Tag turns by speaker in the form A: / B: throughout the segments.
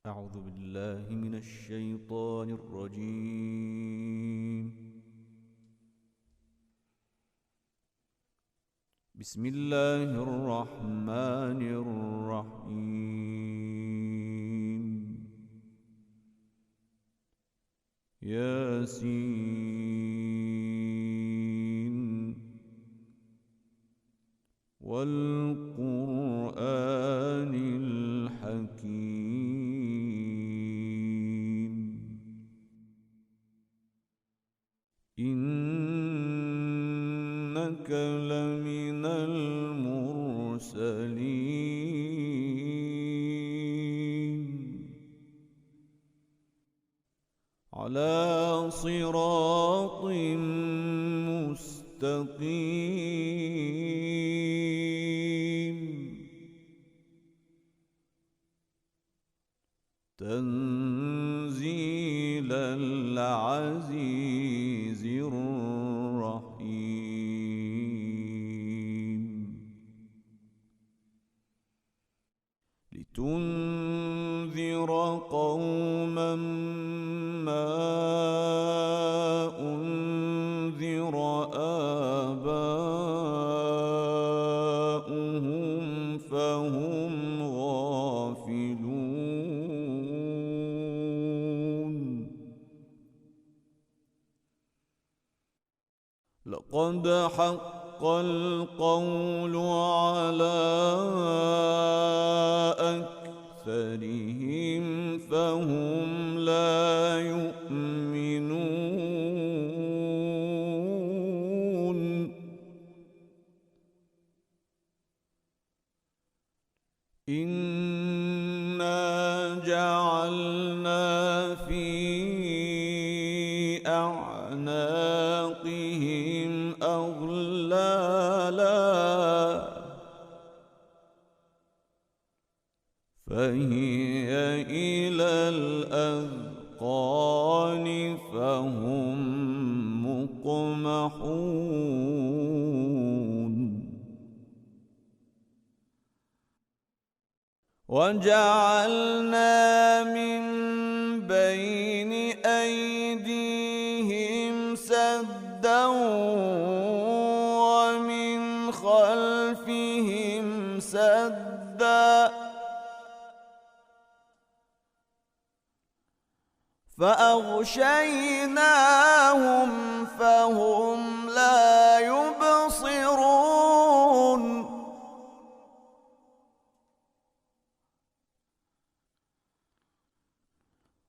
A: أعوذ بالله من الشيطان الرجيم. بسم الله الرحمن الرحيم. ياسين والقرآن الحكيم. إنك لمن المرسلين على صراط مستقيم. تنزيل العزيز الرحيم. لتنذر قوما ما أنذر آباؤهم فهم غافلون. لقد حق القول على أكثرهم فهم لا يؤمنون. إنا جعلنا في أعناقهم أغلالا فهي إلى الأذقان فهم مقمحون. وجعلنا من بين أيديهم سدا ومن خلفهم سدا فأغشيناهم فهم لا يبصرون.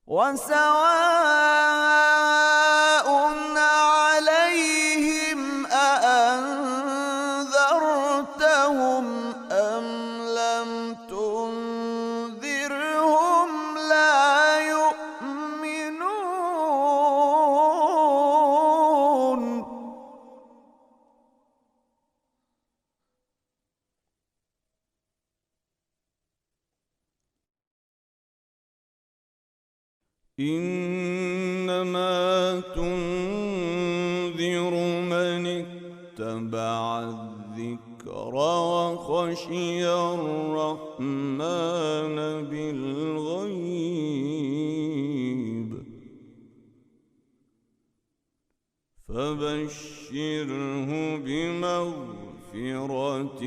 A: وسواء عليهم أأنذرتهم أم لم تنذرهم لا يؤمنون. إنما تنذر من اتبع الذكر وخشي الرحمن بالغيب فبشره بمغفرة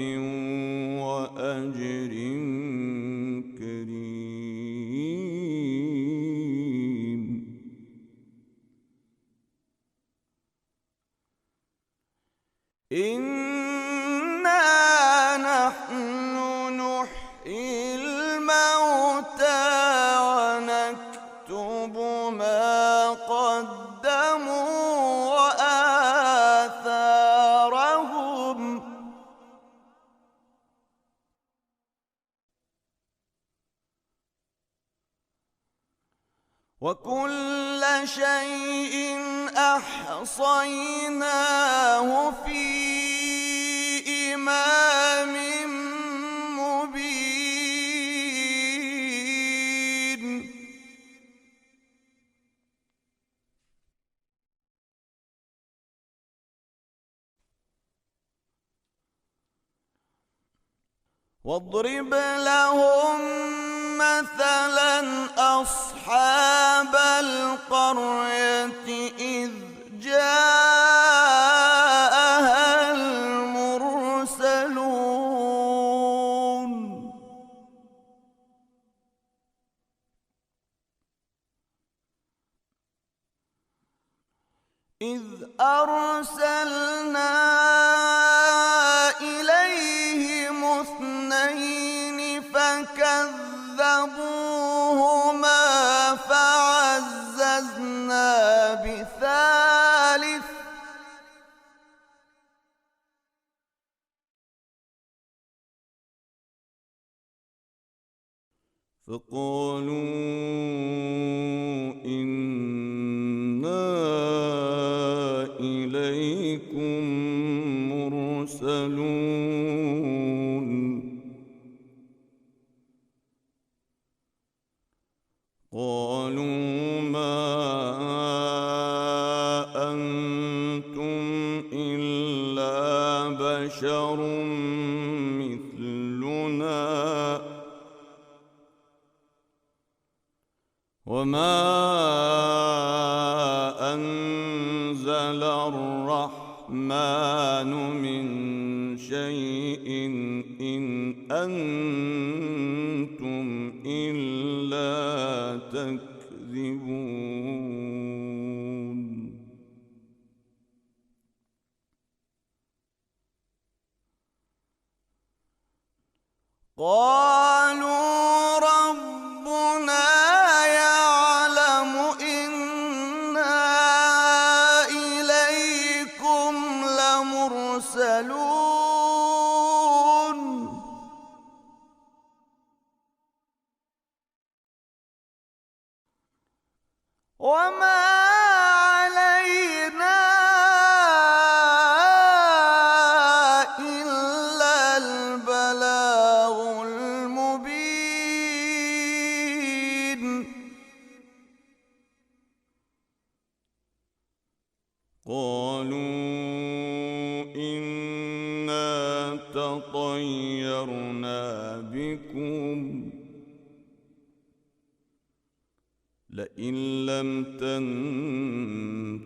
A: وأجر كريم. إنا نحن نحيي الموتى ونكتب ما قدموا وآثارهم وكل شيء أحصيناه في إمام مبين. واضرب لهم مثلا أصحاب القرية إذ جاءها المرسلون إذ أرسلنا إليهم اثنين فكذبوهما فعززنا بثالث فقالوا إنا إليكم مرسلون قالوا ما أنتم إلا بشر مثلنا وما أنزل الرحمن من شيء إن أنتم إلا تكذبون قالوا ربنا يعلم إنا إليكم لمرسلون وما علينا إلا البلاغ المبين قالوا إنا تطيرنا بكم لئن لم تنتهوا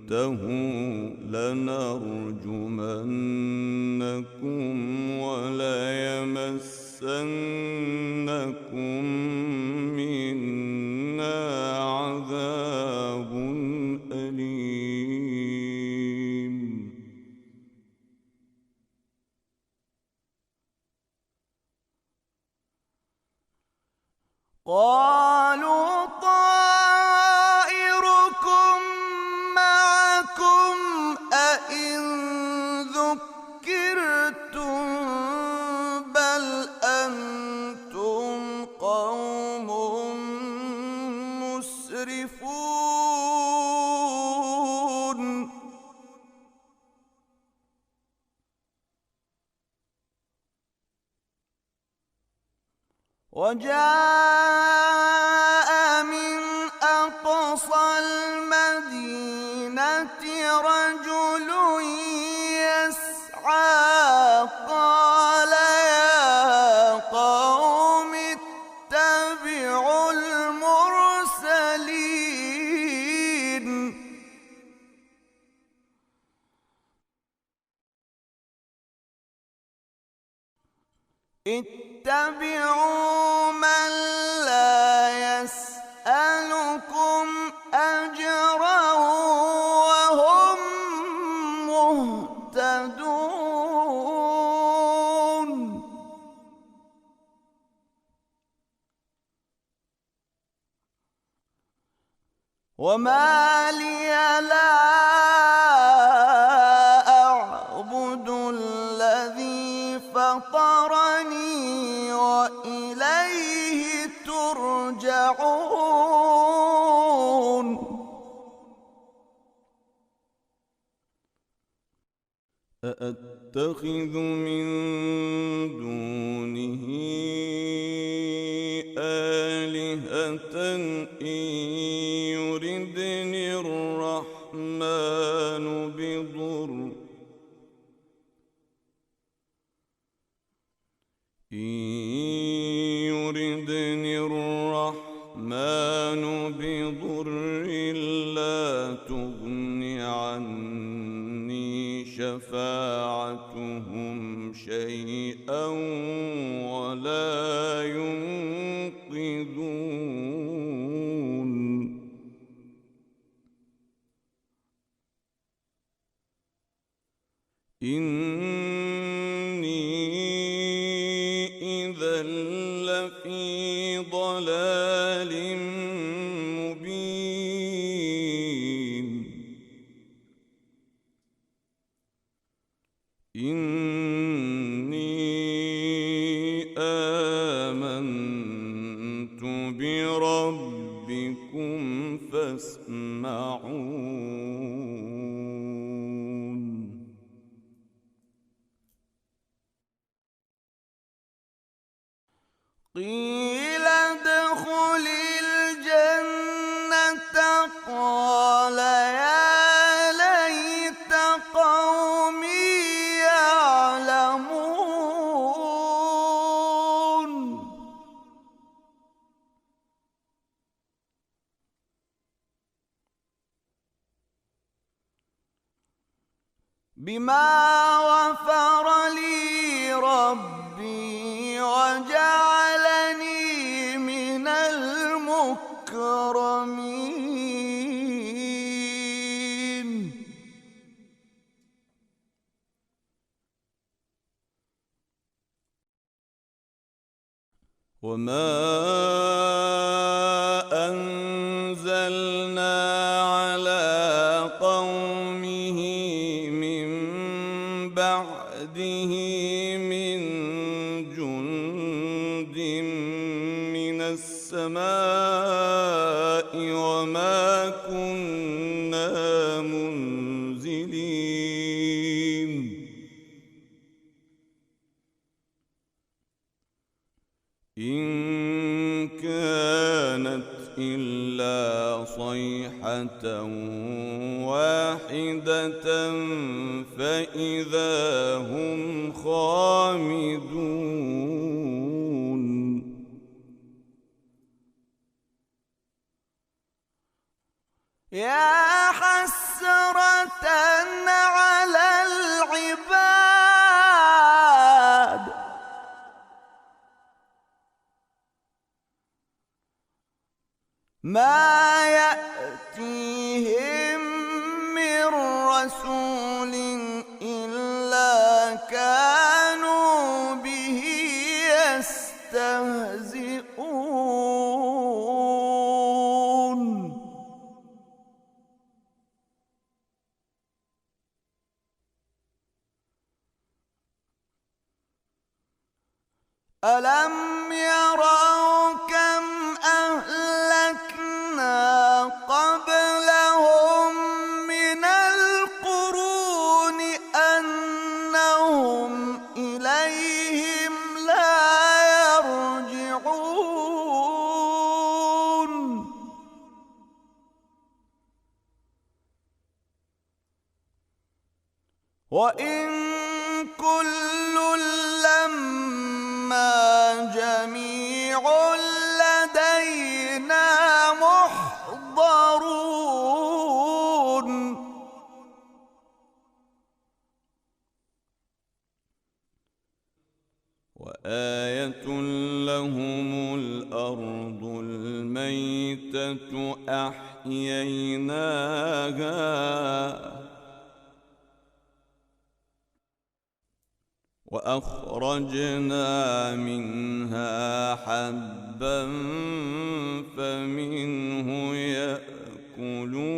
A: لنرجمنكم وليمسنكم منا عذاب أليم قالوا طائركم معكم أئن ذكرتم بل أنتم قوم مسرفون وجاء من أقصى المدينة رجل يسعى قال يا قوم اتبعوا المرسلين اتبعوا من لا يسألكم أجرا وهم مهتدون وما لي لا أعبد الذي فطرني وإليه ترجعون أأتخذ من دونه آلهة إن يردني الرحمن بضر إن يردني الرحمن ينقذون إني إذا لفي ضلال مبين إني آمنت بربكم فاسمعون قيل ادخل الجنة قال يا ليت قومي يعلمون بما غفر لي ربي وجعلني من المكرمين وما أنزلنا على قومه من بعده من جند من السماء وما كنا منزلين إن كانت إلا صيحة واحدة فإذا هم خامدون يا حسرة على العباد ما يأتيهم من رسول إلا كانوا به يستهزئون ألم يروا كم أهلكنا قبلهم من القرون أنهم إليهم لا يرجعون وإن كل لما جميع لدينا محضرون وآية لهم الأرض الميتة أحييناها وأخرجنا منها حبا فمنه يأكلون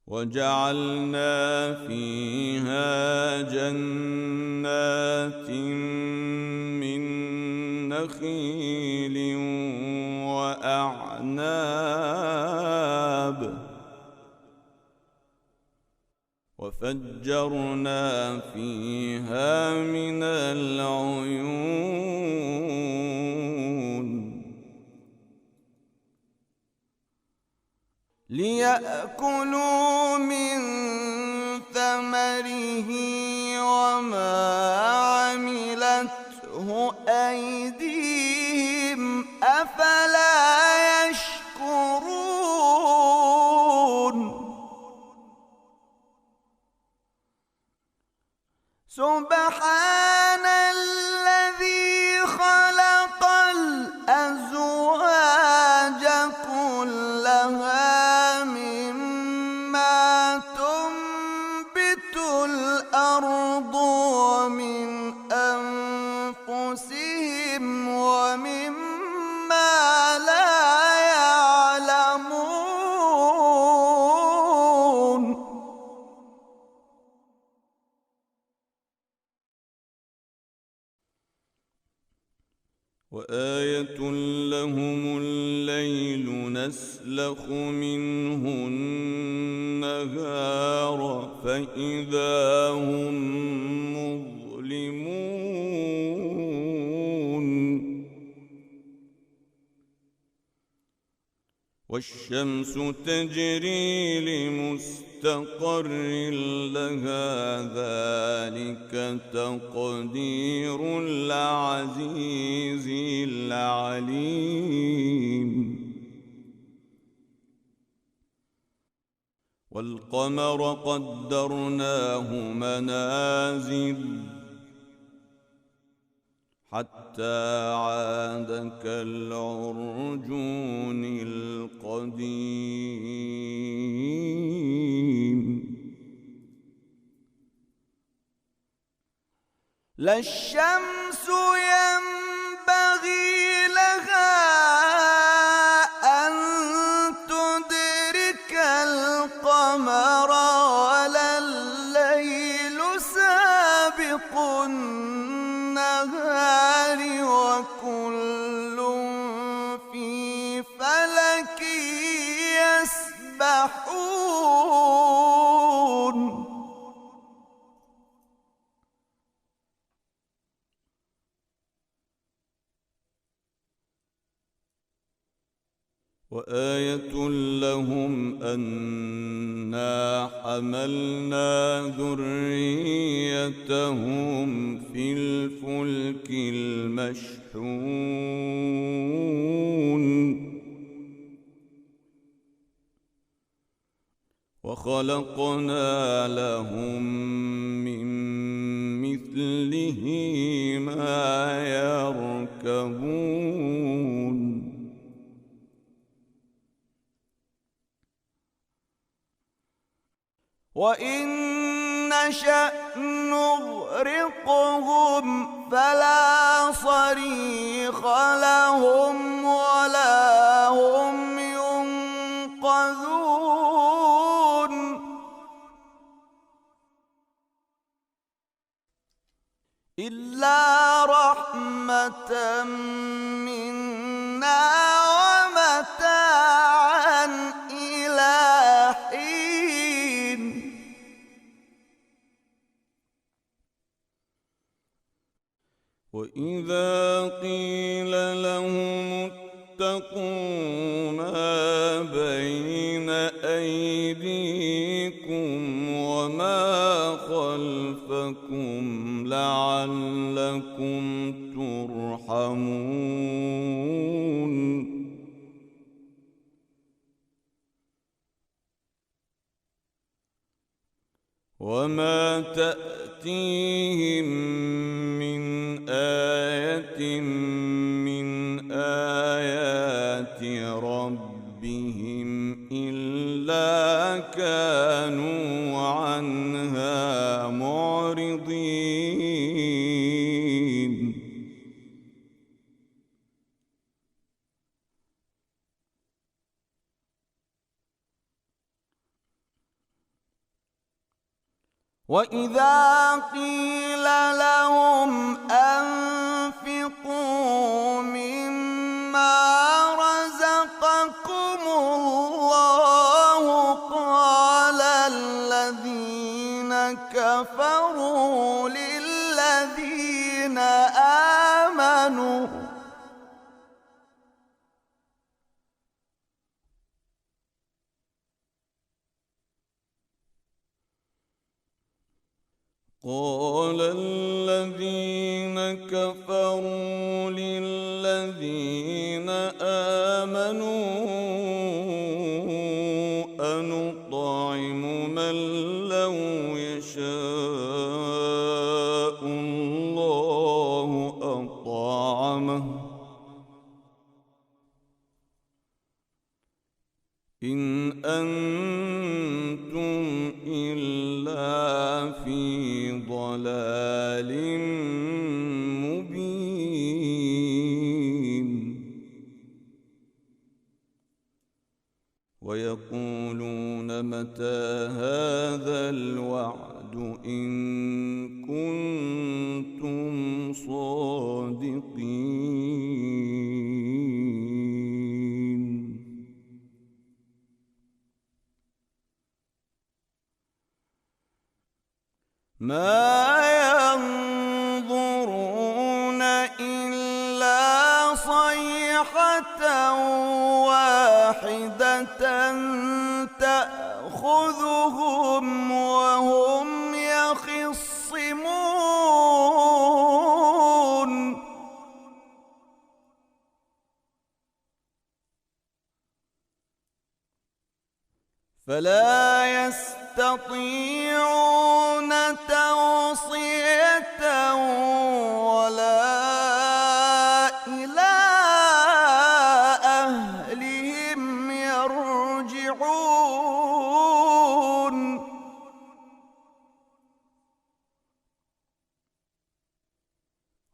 A: وجعلنا فيها جنات من نخيل وأعناب وفجرنا فيها من العيون ليأكلوا من ثمره وما عملته أيديهم أفلا يشكرون سبحان الذي خلق الأزواج كلها مما تنبت الأرض ومن أنفسهم ومما لا يعلمون. وآية لهم الليل نسلخ منه النهار فإذا هم مظلمون. والشمس تجري لمستقر لها ذلك تقدير العزيز العليم. والقمر قدرناه منازل حتى عاد كالعرجون القديم. لا الشمس ينبغي لها أن تدرك القمر ولا الليل سابق النهار وكل في فلك يسبحون. وآية لهم أنا حملنا ذريتهم في الفلك المشحون وخلقنا لهم من مثله ما يركبون. وإن نشأ نغرقهم فلا صريخ لهم ولا هم ينقذون. إلا رحمة منا ومتاعا إلى حين. وإذا قيل لهم اتقوا ما بين أيديكم وما خلفكم لعلكم ترحمون. وما تأتيهم من آية من آيات ربهم إلا كانوا عنها معرضين. وإذا قيل لهم أنفقوا مما رزقكم الله قال الذين كفروا للذين آمنوا قال الذين كفروا للذين آمنوا أنطعم من لو يشاء ضلال مبين. ويقولون متى هذا الوعد إن كنتم صادقين. ما ينظرون إلا صيحة واحدة تأخذهم وهم يخصمون. فلا يستطيعون توصية ولا إلى أهلهم يرجعون.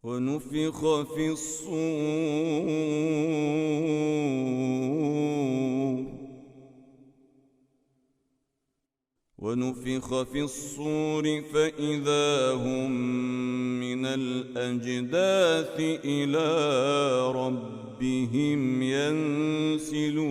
A: ونفخ في الصور فإذا هم من الأجداث إلى ربهم ينسلون.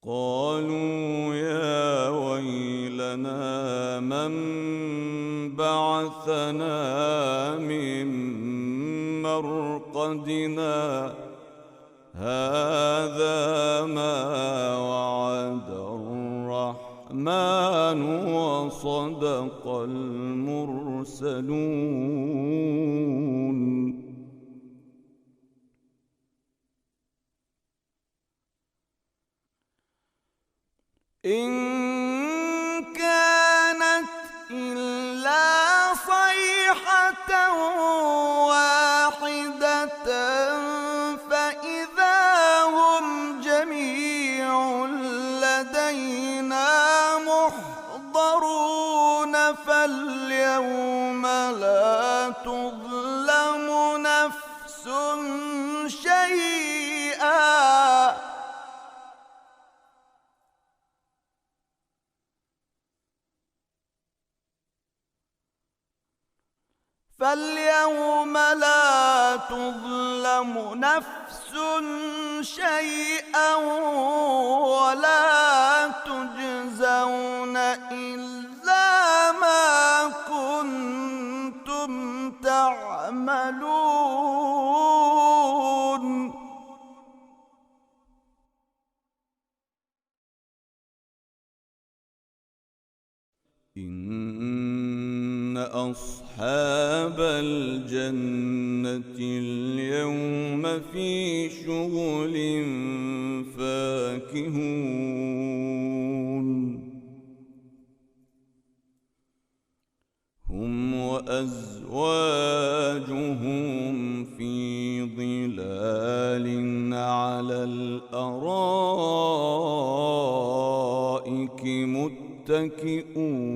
A: قالوا يا ويلنا من بعثنا من مرقدنا هذا ما وعد الرحمن وصدق المرسلون. إن كانت إلا صيحة واحدة فإذا هم جميع لدينا محضرون. فاليوم لا تظلم نفس شيئا ولا تجزون إلا ما كنتم تعملون. إن أصحاب الجنة اليوم في شغل فاكهون. هم وأزواجهم في ظلال على الأرائك متكئون.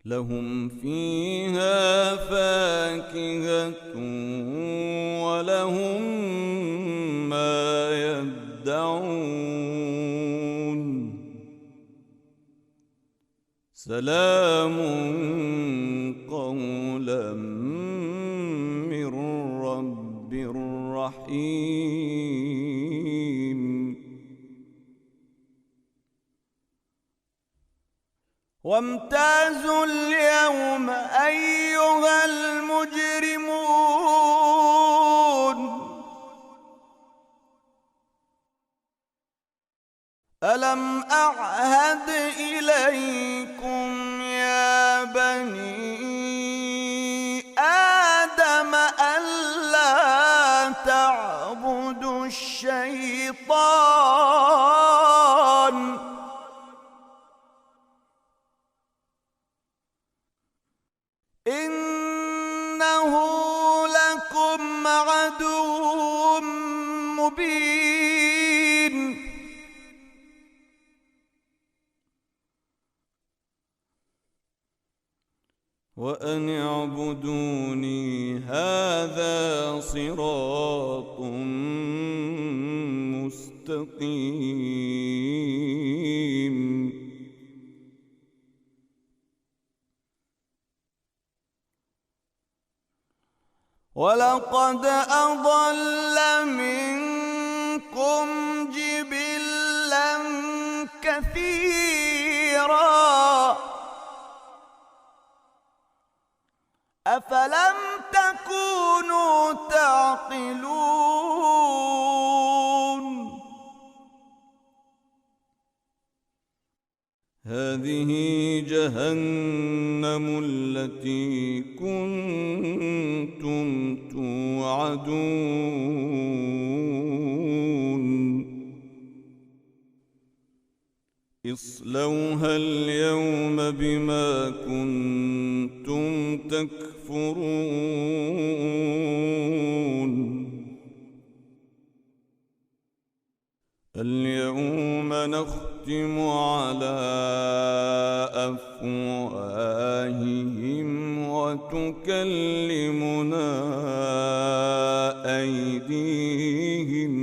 A: لهم فيها فاكهة ولهم ما يدعون. سلام قولا من رب رحيم. وامتازوا اليوم أيها المجرمون ألم أعهد إليكم يا بني آدم ألا تعبدوا الشيطان إنه لكم عدو مبين وأن اعبدوني هذا صراط مستقيم ولقد أضل منكم جبلا كثيرا أفلم تكونوا تعقلون هذه جهنم التي كنتم توعدون اصلوها اليوم بما كنتم تكفرون اليوم نختم على أفواههم وتكلمنا أيديهم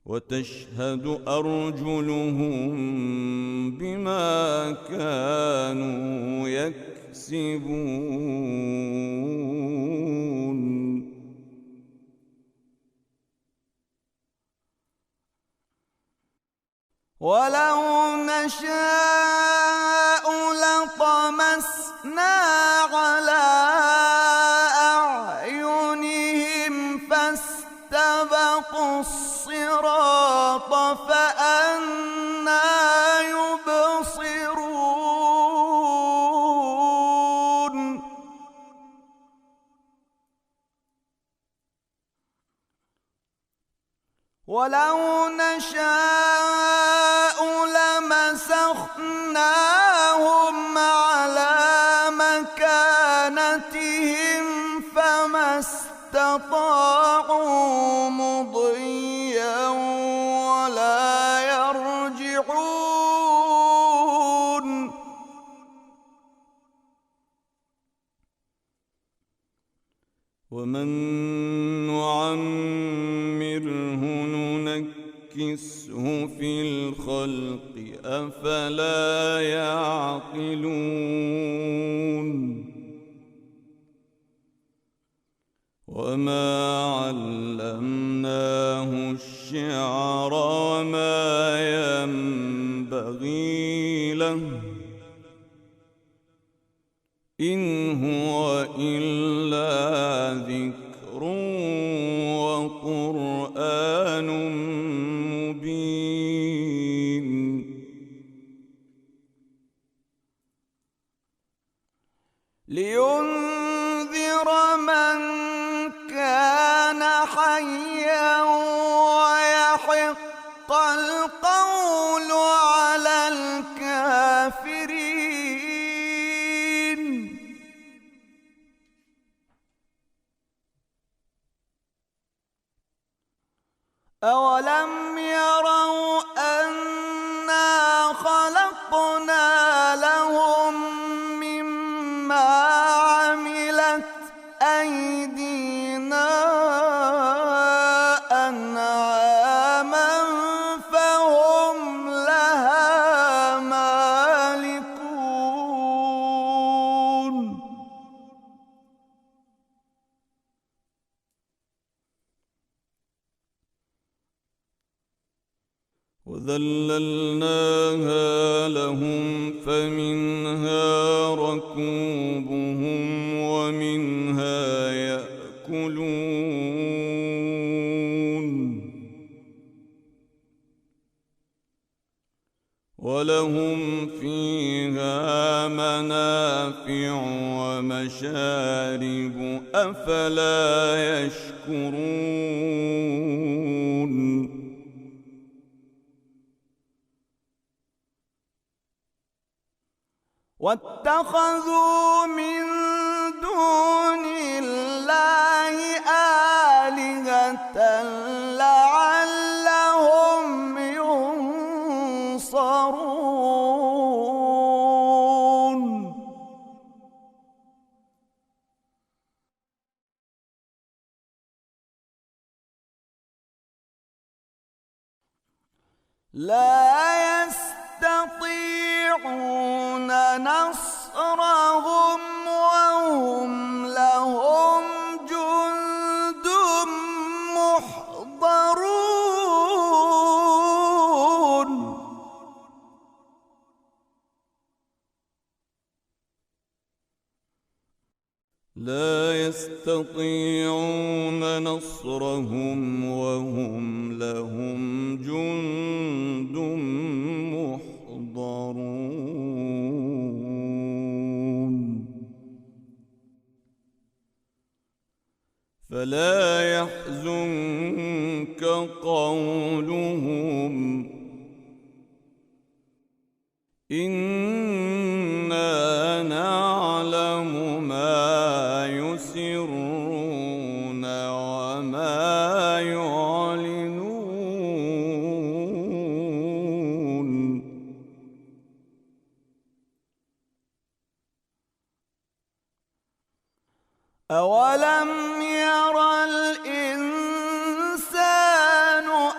A: وتشهد أرجلهم بما كانوا يكسبون ولو نشاء لطمسنا على أعينهم فاستبقوا الصراط فأنى يبصرون ولو نشاء لمسخناهم على مكانتهم فما استطاعوا مضيا ولا يرجعون ومن نعمره ننكسه في الخلق أفلا يعقلون وما علمناه الشعر وما ينبغي له إن هو إلا ذكر وقرآن مبين لينذر من كان حيا ويحق القول على الكافرين أولم يروا أنا خلقنا لهم مما عملت أيدينا أنعاما فهم لها مالكون وذللناها لهم فمنها ركوبهم ومنها يأكلون ولهم فيها منافع ومشارب أفلا يشكرون واتخذوا من دون الله آلهة لعلهم ينصرون لا يستطيعون نصرهم وهم لهم جند محضرون لا يستطيعون نصرهم وهم لهم جند محضرون فلا يحزنك قولهم إنا نعلم ما يسرون وما يعلنون أولم ير الإنسان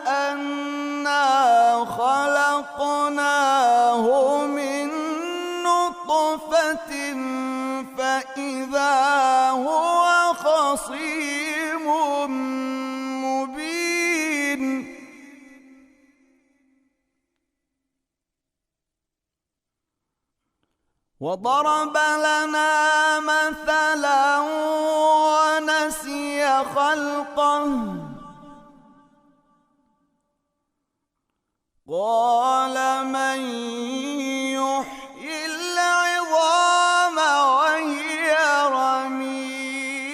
A: أنا خلقناه من نطفة فإذا هو خصيم مبين وضرب لنا مثلا ونسي خلقه قال من يحيي العظام وهي رميم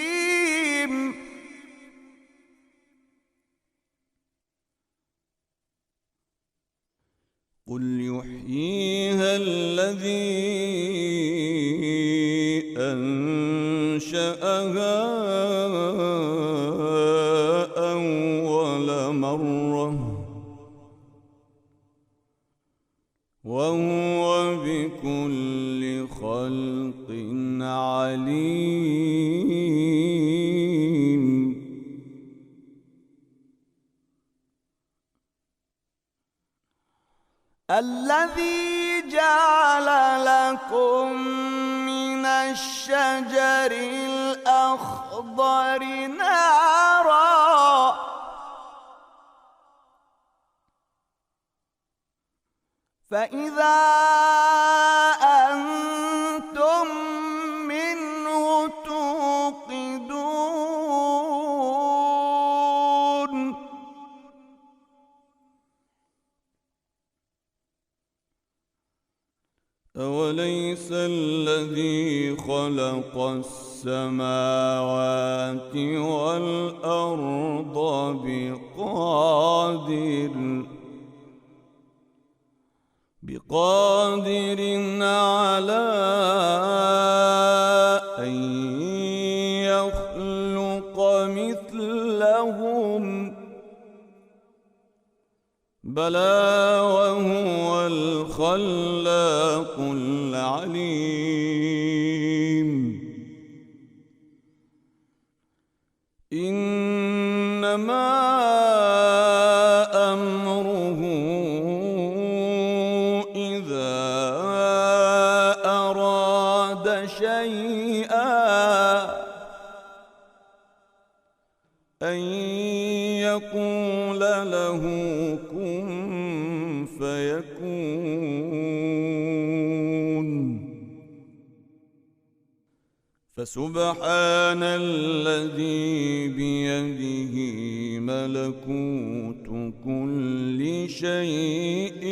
A: قل يحييها الذي أنشأها أول مرة وهو بكل خلق عليم الذي جعل لكم من الشجر الأخضر نارا فإذا أنتم منه توقدون أوليس الذي خلق السماوات والأرض بقادر على أن يخلق مثلهم بلى وهو الخلاق العليم إنما أمره إذا أراد شيئا أن يقول له كن فيكون فسبحان الذي بيده ملكوت كل شيء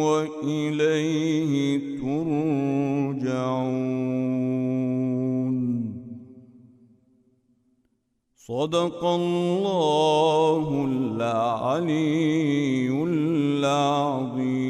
A: وإليه ترجعون صدق الله العلي العظيم.